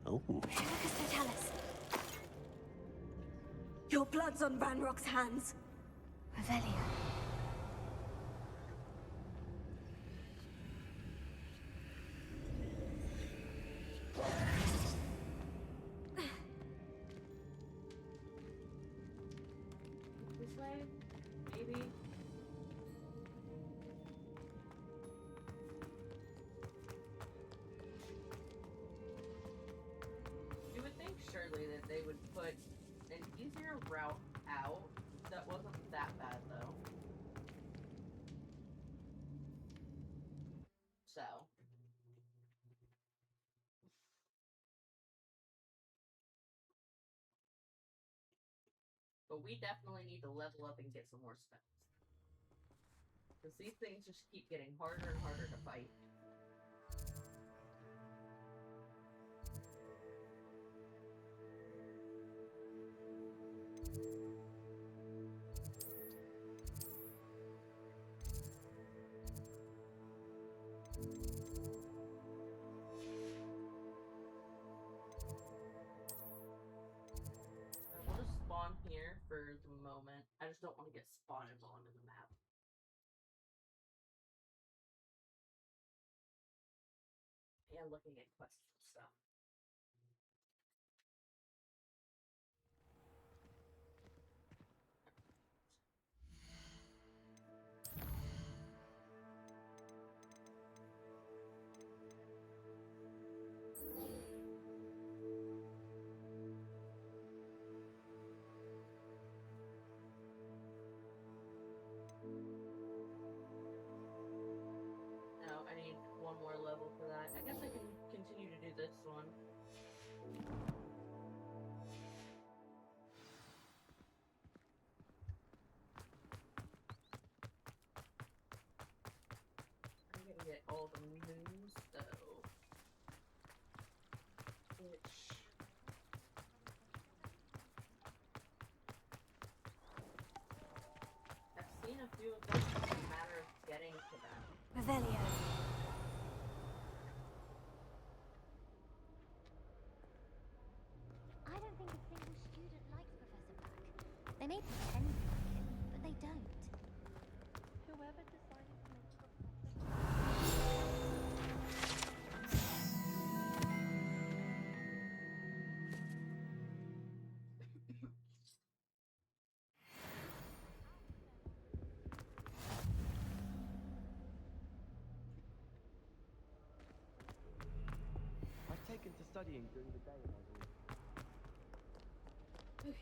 Oh. What does they tell us? Your blood's on Ranrock's hands. Revelio. This way? Maybe? You would think surely that they would put an easier route out that wasn't that bad though. So. But we definitely need to level up and get some more spells. Because these things just keep getting harder and harder to fight. We'll just spawn here for the moment. I just don't want to get spotted while I'm in the map. And looking at quests and stuff. No, I need one more level for that. I guess I can continue to do this one. I'm gonna get all the moons though. Which I've seen a few of them, it's a matter of getting to them. Revelio. I don't think a single student likes Professor Black. They may pretend to like him, but they don't. Whoever decided to make Professor... I've taken to studying during the day, my lord. Okay,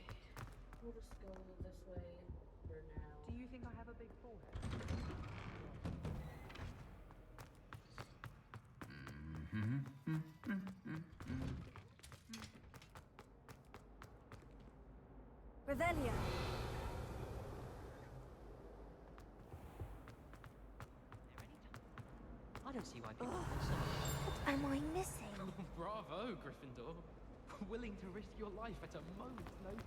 we'll just go this way for now. Do you think I have a big forehead? Revelio. I don't see why people think so. What am I missing? Bravo, Gryffindor. Willing to risk your life at a moment's notice.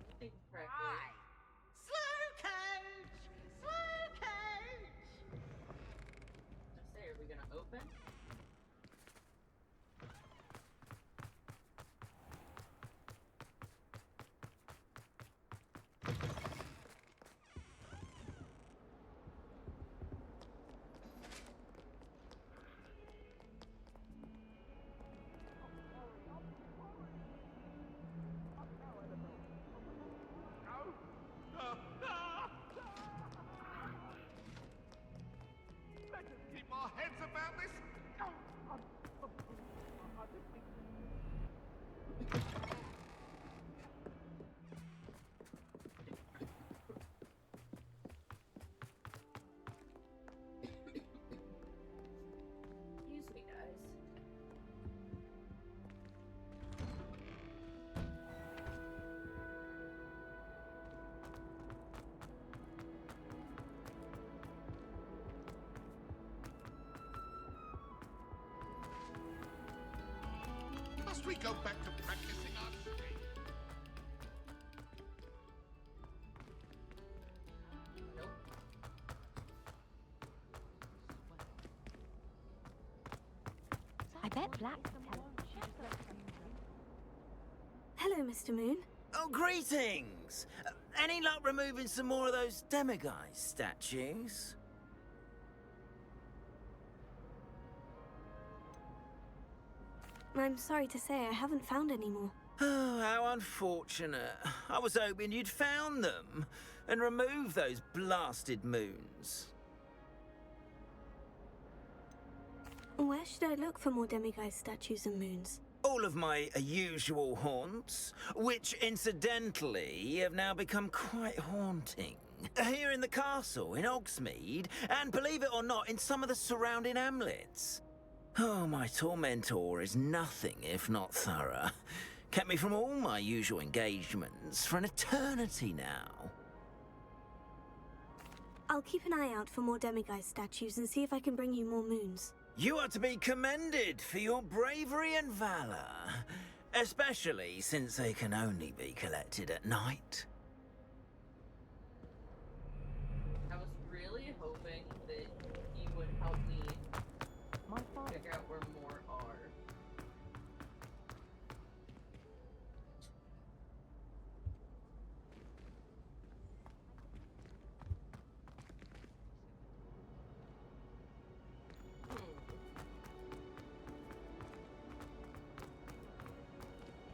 I think correctly. Slow coach! Slow coach! Let's say, are we gonna open? Must we go back to practicing our scream? Nope. I bet Black's Hello, Mr. Moon. Oh, greetings! Any luck removing some more of those demiguise statues? I'm sorry to say I haven't found any more. Oh, how unfortunate. I was hoping you'd found them and removed those blasted moons. Where should I look for more demiguise statues and moons? All of my usual haunts, which incidentally have now become quite haunting. Here in the castle, in Hogsmeade, and believe it or not, in some of the surrounding hamlets. Oh, my tormentor is nothing if not thorough. Kept me from all my usual engagements for an eternity now. I'll keep an eye out for more demiguise statues and see if I can bring you more moons. You are to be commended for your bravery and valor, especially since they can only be collected at night. I was really hoping that he would help me figure out where more are.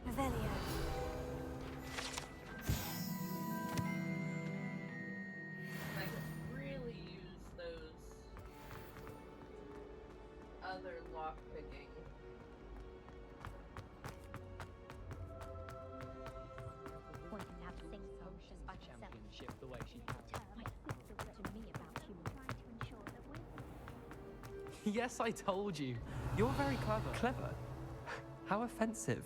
Revelio. I could really use those other lockpicking. pointing out things just by herself. Championship the way she carries. My sister wrote to me about you trying to ensure that we're... Yes, I told you. You're very clever. Clever? How offensive.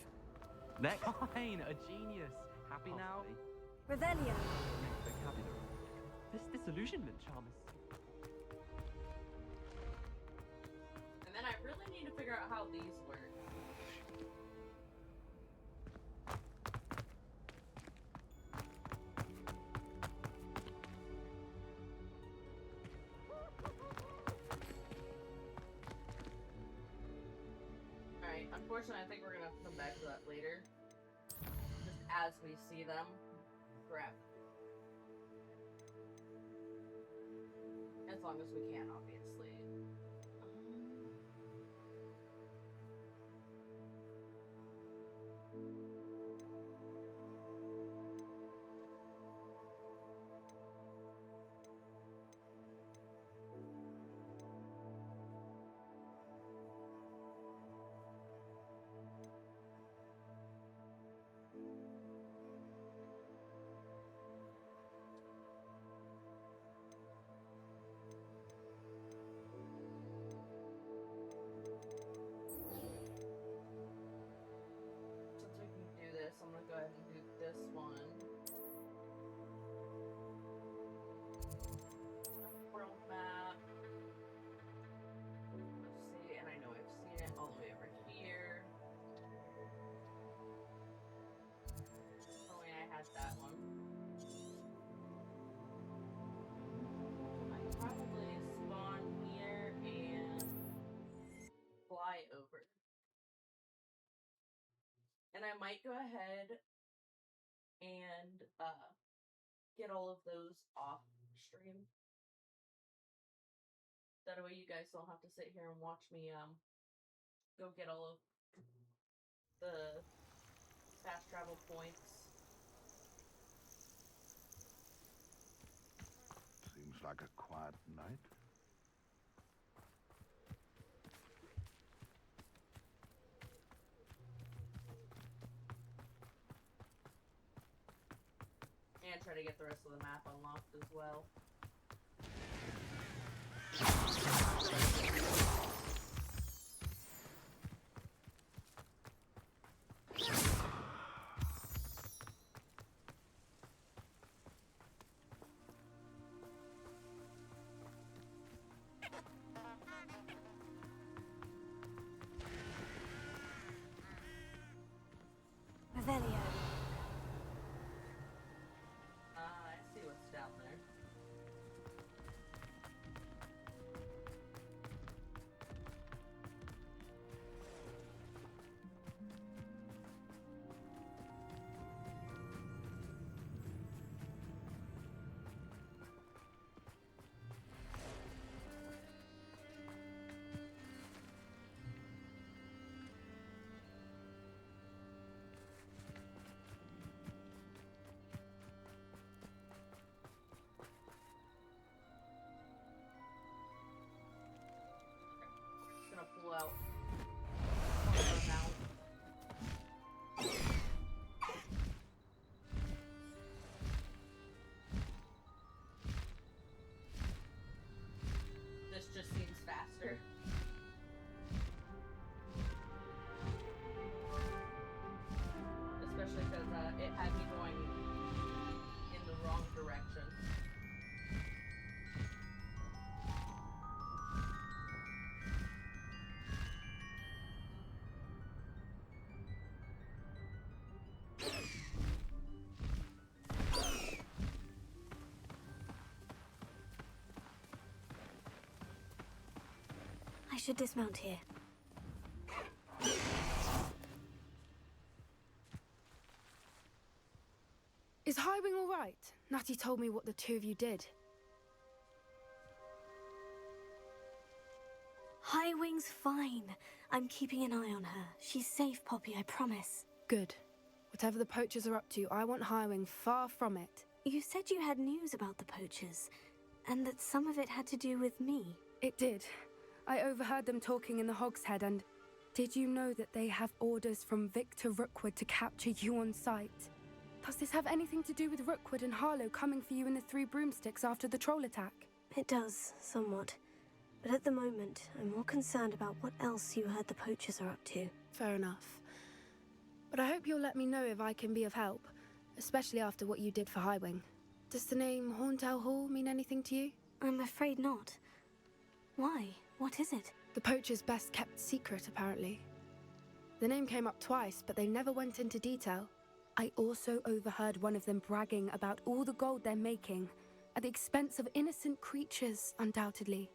Next. Fine, a genius. Happy now? Revelio. Vocabulary. This disillusionment charm is... And then I really need to figure out how these work. Alright, unfortunately I think we're gonna have to come back to that later. Just as we see them. Crap. As long as we can, obviously. Since we can do this, I'm gonna go ahead and do this one. World map. Let's see, and I know I've seen it all the way over here. Only I had that one. I probably spawn here and fly over. And I might go ahead and get all of those off stream. That way you guys don't have to sit here and watch me go get all of the fast travel points. Seems like a quiet night. And try to get the rest of the map unlocked as well. about some amount. This just seems faster. Especially because it had me going in the wrong direction. I should dismount here. Is Highwing all right? Natty told me what the two of you did. Highwing's fine. I'm keeping an eye on her. She's safe, Poppy, I promise. Good. Whatever the poachers are up to, I want Highwing far from it. You said you had news about the poachers, and that some of it had to do with me. It did. I overheard them talking in the Hogshead, and did you know that they have orders from Victor Rookwood to capture you on sight? Does this have anything to do with Rookwood and Harlow coming for you in the Three Broomsticks after the troll attack? It does, somewhat. But at the moment, I'm more concerned about what else you heard the poachers are up to. Fair enough. But I hope you'll let me know if I can be of help, especially after what you did for Highwing. Does the name Horntail Hall mean anything to you? I'm afraid not. Why? What is it? The poachers' best kept secret, apparently. The name came up twice, but they never went into detail. I also overheard one of them bragging about all the gold they're making, at the expense of innocent creatures, undoubtedly.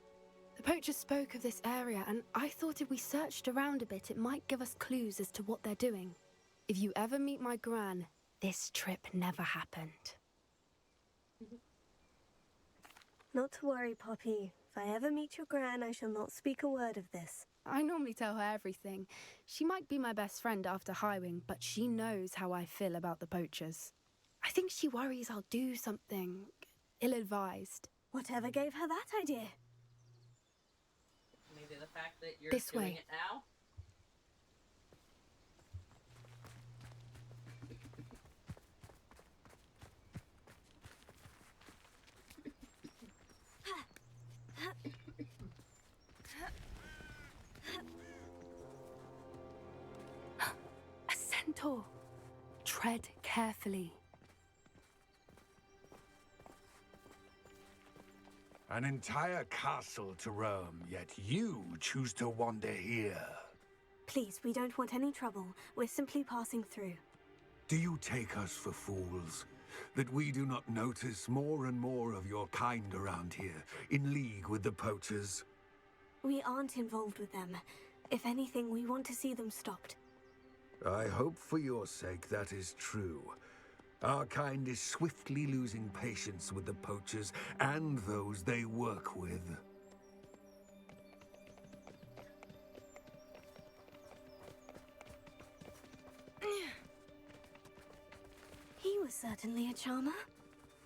The poachers spoke of this area, and I thought if we searched around a bit, it might give us clues as to what they're doing. If you ever meet my gran, this trip never happened. Not to worry, Poppy. If I ever meet your gran, I shall not speak a word of this. I normally tell her everything. She might be my best friend after Highwing, but she knows how I feel about the poachers. I think she worries I'll do something ill-advised. Whatever gave her that idea? Maybe the fact that you're This doing way. it now? A centaur. Tread carefully. An entire castle to roam, yet you choose to wander here. Please, we don't want any trouble. We're simply passing through. Do you take us for fools? That we do not notice more and more of your kind around here, in league with the poachers? We aren't involved with them. If anything, we want to see them stopped. I hope for your sake that is true. Our kind is swiftly losing patience with the poachers and those they work with. He was certainly a charmer.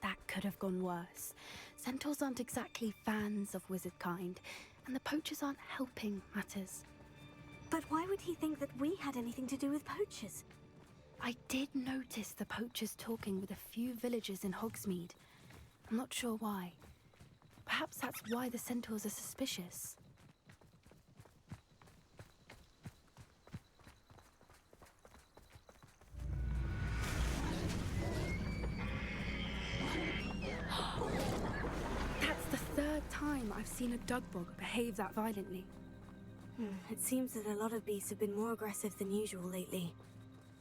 That could have gone worse. Centaurs aren't exactly fans of wizard kind, and the poachers aren't helping matters. But why would he think that we had anything to do with poachers? I did notice the poachers talking with a few villagers in Hogsmeade. I'm not sure why. Perhaps that's why the centaurs are suspicious. That's the third time I've seen a dugbog behave that violently. It seems that a lot of beasts have been more aggressive than usual lately.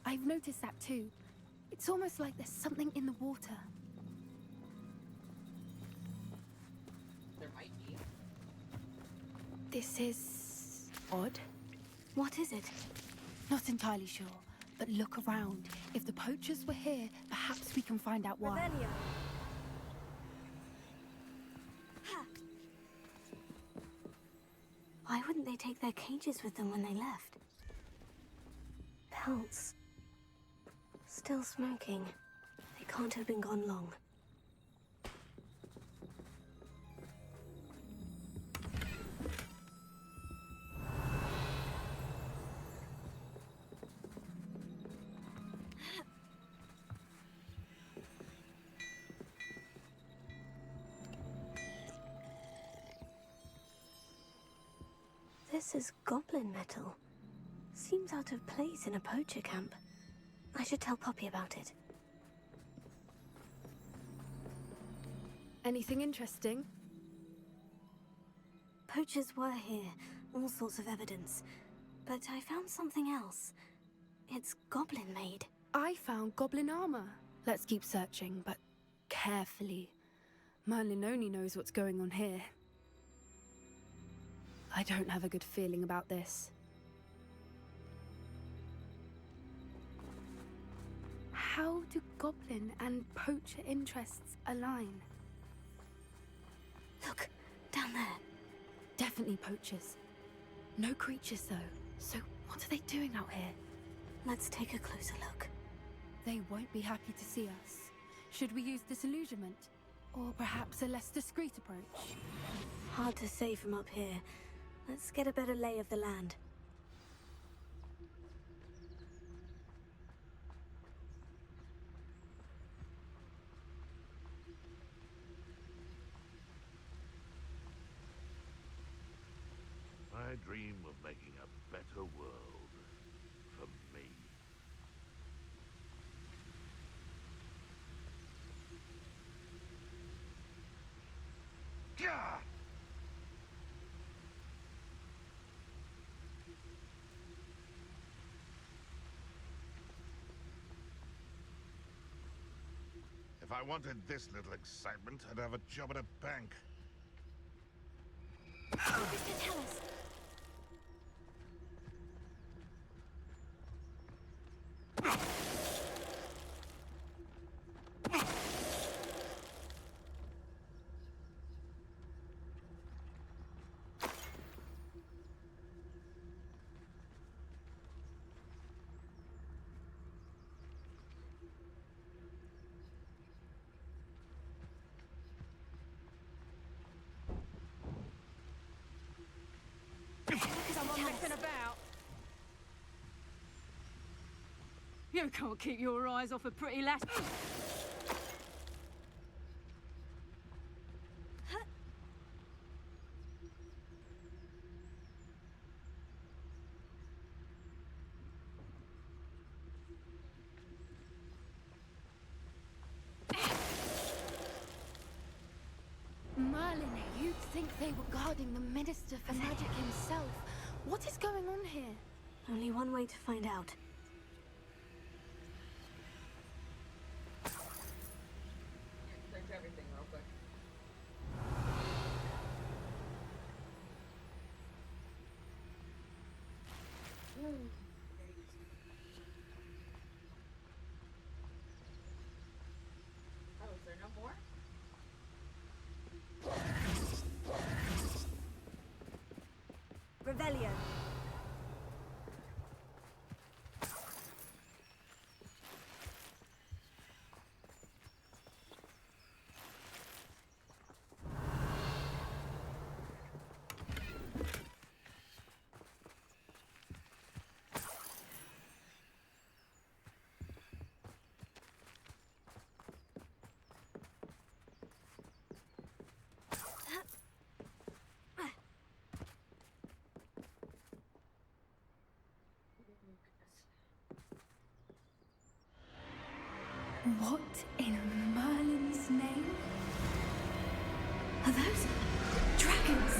I've noticed that too. It's almost like there's something in the water. There might be. This is odd. What is it? Not entirely sure, but look around. If the poachers were here, perhaps we can find out why. Revelio. Why wouldn't they take their cages with them when they left? Pelts. Still smoking. They can't have been gone long. This is goblin metal. Seems out of place in a poacher camp. I should tell Poppy about it. Anything interesting? Poachers were here, all sorts of evidence. But I found something else. It's goblin-made. I found goblin armor. Let's keep searching, but carefully. Merlin only knows what's going on here. I don't have a good feeling about this. How do goblin and poacher interests align? Look, down there. Definitely poachers. No creatures, though. So what are they doing out here? Let's take a closer look. They won't be happy to see us. Should we use disillusionment? Or perhaps a less discreet approach? Hard to say from up here. Let's get a better lay of the land. I dream of making a better world for me. Gah! If I wanted this little excitement, I'd have a job at a bank. What does it tell us? Someone messing about. You can't keep your eyes off a pretty lass. Merlin, you'd think they were guarding the Minister for Magic himself. What is going on here? Only one way to find out. Search everything real quick. Oh, is there no more? Revelio. What in Merlin's name? Are those dragons?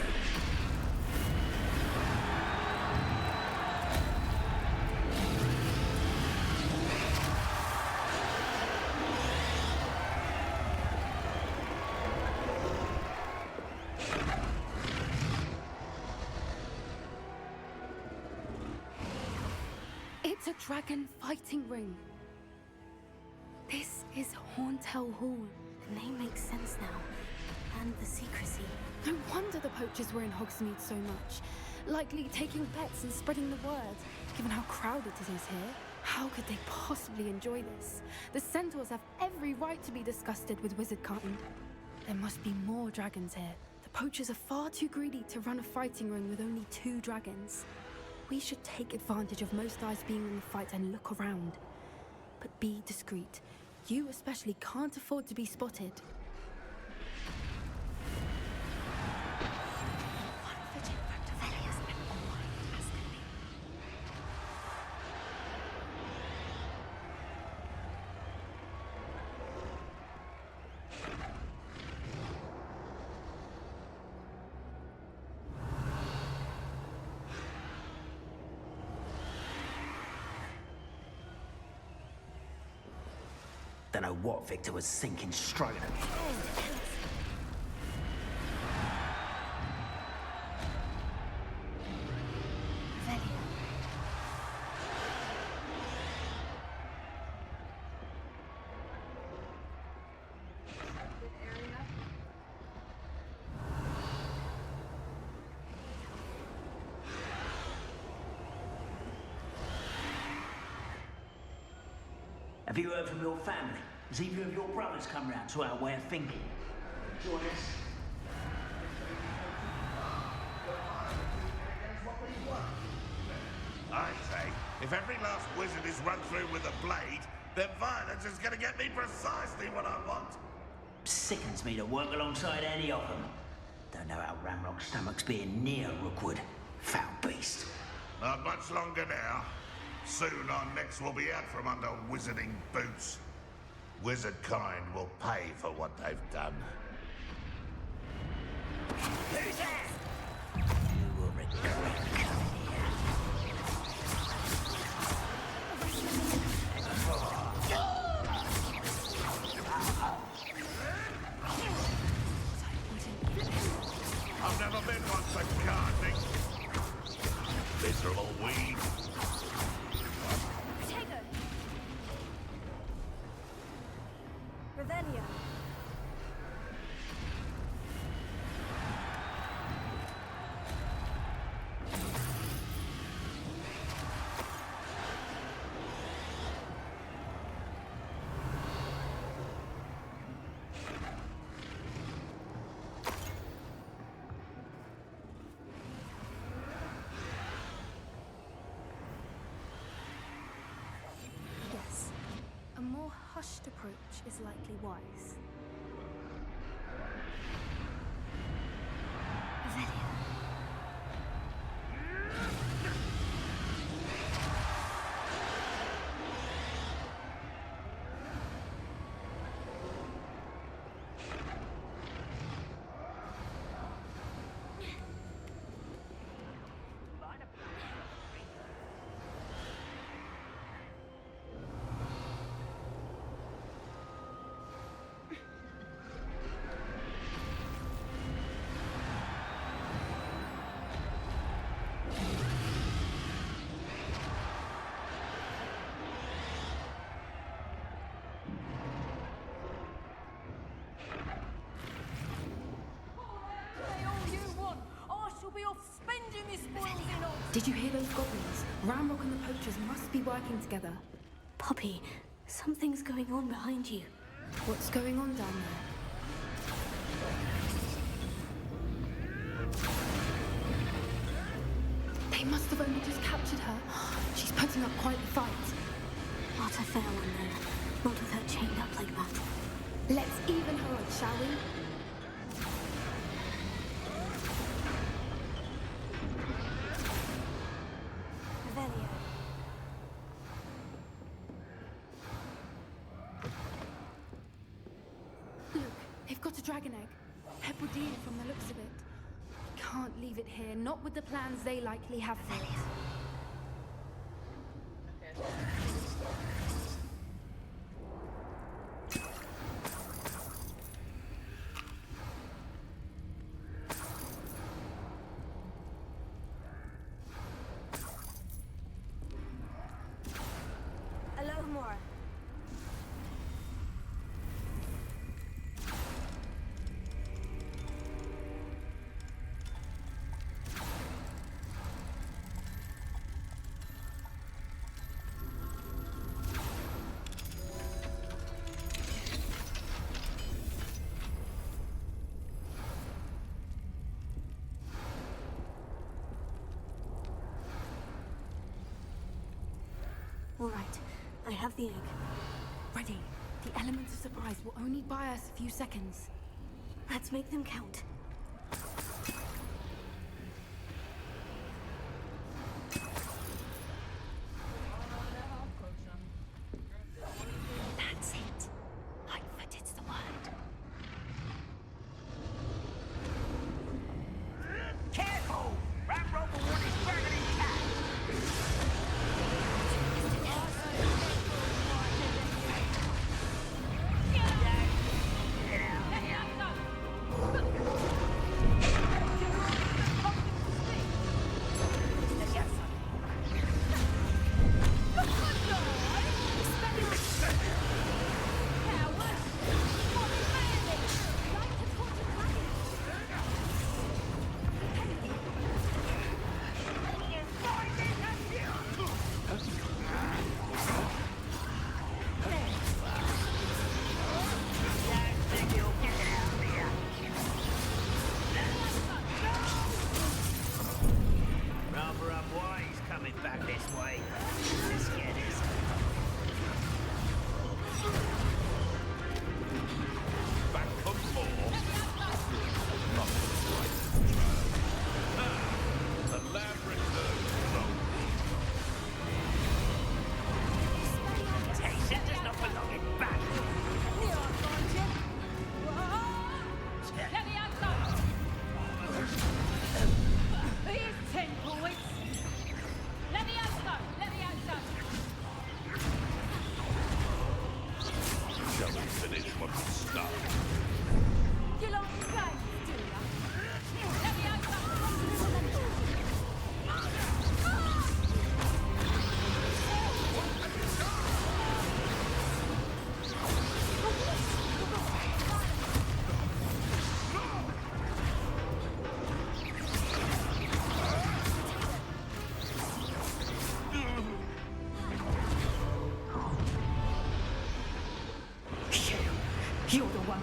It's a dragon fighting ring. This is Hauntel Hall. The name makes sense now. And the secrecy. No wonder the poachers were in Hogsmeade so much. Likely taking bets and spreading the word. Given how crowded it is here, how could they possibly enjoy this? The centaurs have every right to be disgusted with wizardkind. There must be more dragons here. The poachers are far too greedy to run a fighting ring with only 2 dragons. We should take advantage of most eyes being on the fight and look around. But be discreet. You especially can't afford to be spotted. One foot in front of Elias and one Don't know what Victor was thinking, stroking at me. Have you heard from your family? Has either of your brothers come round to our way of thinking? Join us. I say, if every last wizard is run through with a blade, then violence is gonna get me precisely what I want. Sickens me to work alongside any of them. Don't know how Ramrock's stomach's being near Rookwood. Foul beast. Not much longer now. Soon our necks will be out from under wizarding boots. Wizard kind will pay for what they've done. Who's that? You will regret coming here. I've never been one for gardening. Miserable weed. Revelio. Yes. A more hushed approach is likely wise. Did you hear those goblins? Ramrock and the poachers must be working together. Poppy, something's going on behind you. What's going on down there? They must have only just captured her. She's putting up quite the fight. Not a fair one, then. Not with her chained up like that. Let's even her out, shall we? Revelio. Look, they've got a dragon egg. Hebridean from the looks of it. Can't leave it here, not with the plans they likely have for it. Alohomora. All right, I have the egg. Ready. The elements of surprise will only buy us a few seconds. Let's make them count. That's it. Lightfooted's the word. Careful! Ramrock will want his dragon intact!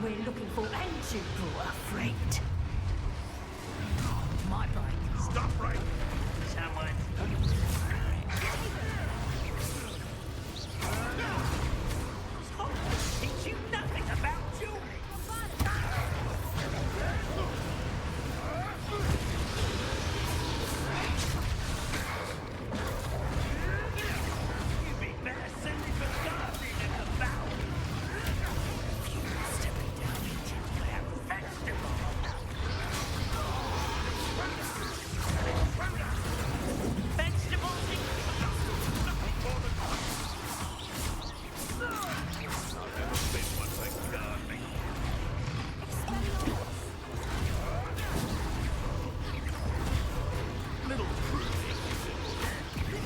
we're looking for, and you brought a friend. My brain. Stop right. Someone. Teach you nothing about you. You'd be better suited for gardening than the bow. If you step me down into their vegetable. Vegetables Little pruning.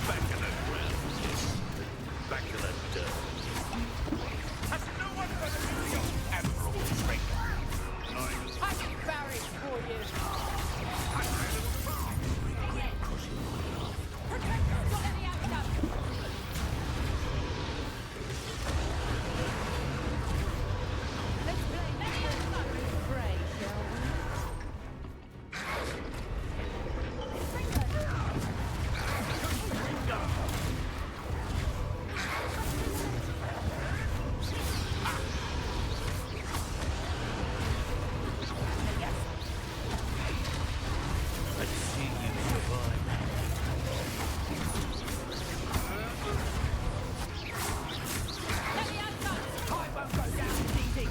Back to that ground. Back to that dirt. Has no one heard of your admirable trick? I can bury it for you. Protect us on any outcome. Let's play Mr. Frey, shall we? Let's see you survive. Let me outside. I won't go down easy.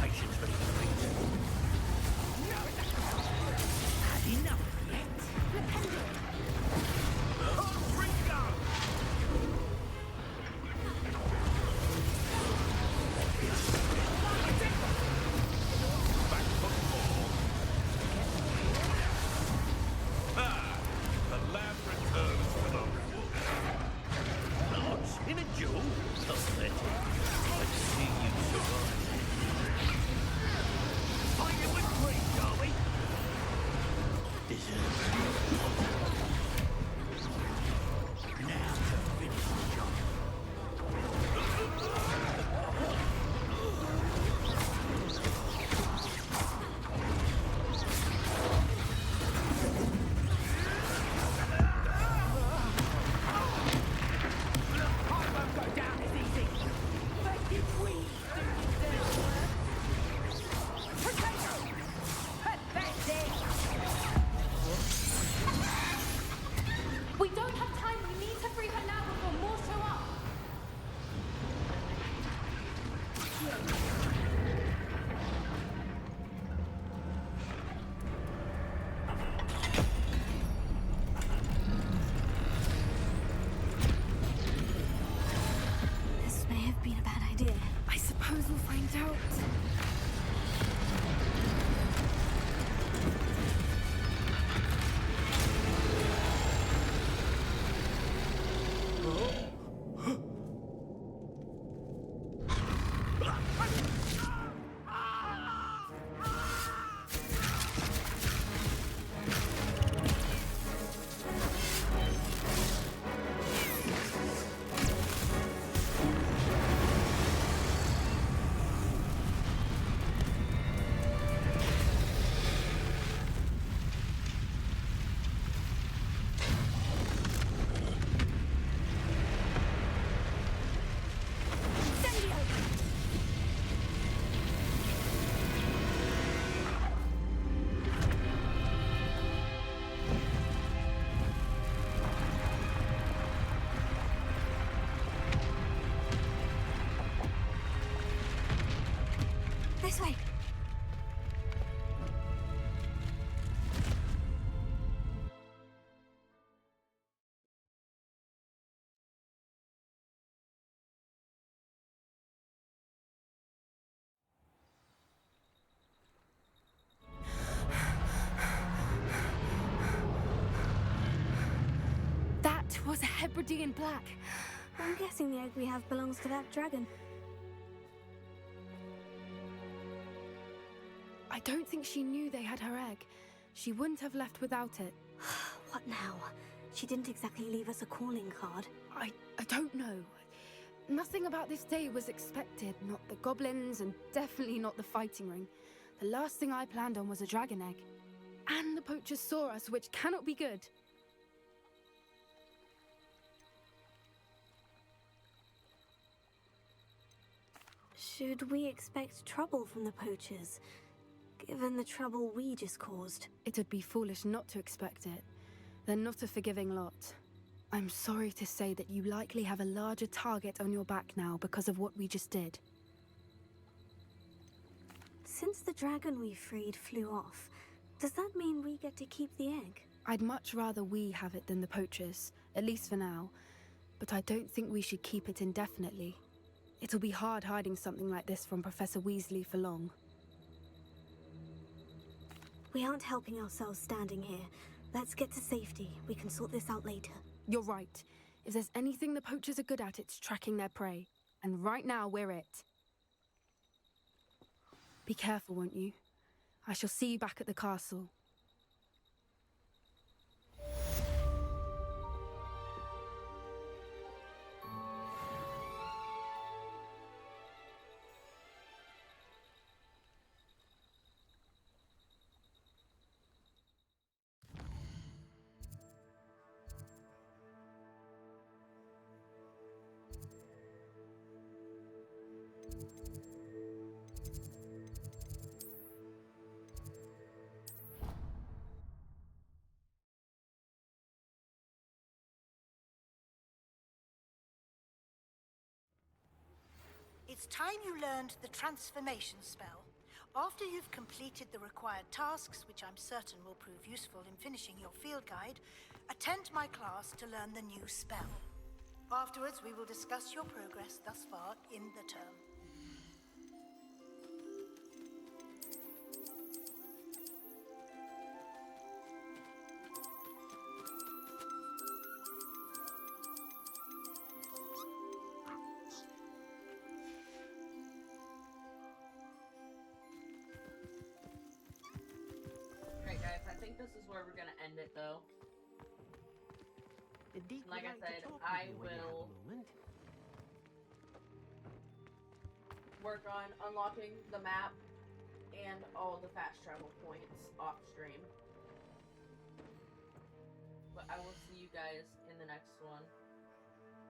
Patience for these things. Had enough yet? The lab returns with a wolf. Not in a duel. Pathetic. Let's see you survive. Are you intrigued, are we? Deserve. Now to finish the job. I won't go down as easy. But if we do deserve work. Potato! Pathetic! We don't have time. We need to free her now before more show up. This may have been a bad idea. I suppose we'll find out. This way. That was a Hebridean black. I'm guessing the egg we have belongs to that dragon. I don't think she knew they had her egg. She wouldn't have left without it. What now? She didn't exactly leave us a calling card. I don't know. Nothing about this day was expected. Not the goblins, and definitely not the fighting ring. The last thing I planned on was a dragon egg. And the poachers saw us, which cannot be good. Should we expect trouble from the poachers, given the trouble we just caused? It would be foolish not to expect it. They're not a forgiving lot. I'm sorry to say that you likely have a larger target on your back now because of what we just did. Since the dragon we freed flew off, does that mean we get to keep the egg? I'd much rather we have it than the poachers, at least for now. But I don't think we should keep it indefinitely. It'll be hard hiding something like this from Professor Weasley for long. We aren't helping ourselves standing here. Let's get to safety. We can sort this out later. You're right. If there's anything the poachers are good at, it's tracking their prey. And right now, we're it. Be careful, won't you? I shall see you back at the castle. It's time you learned the transformation spell. After you've completed the required tasks, which I'm certain will prove useful in finishing your field guide, attend my class to learn the new spell. Afterwards, we will discuss your progress thus far in the term. This is where we're gonna end it, though. Like I said, I will work on unlocking the map and all the fast travel points off stream. But I will see you guys in the next one.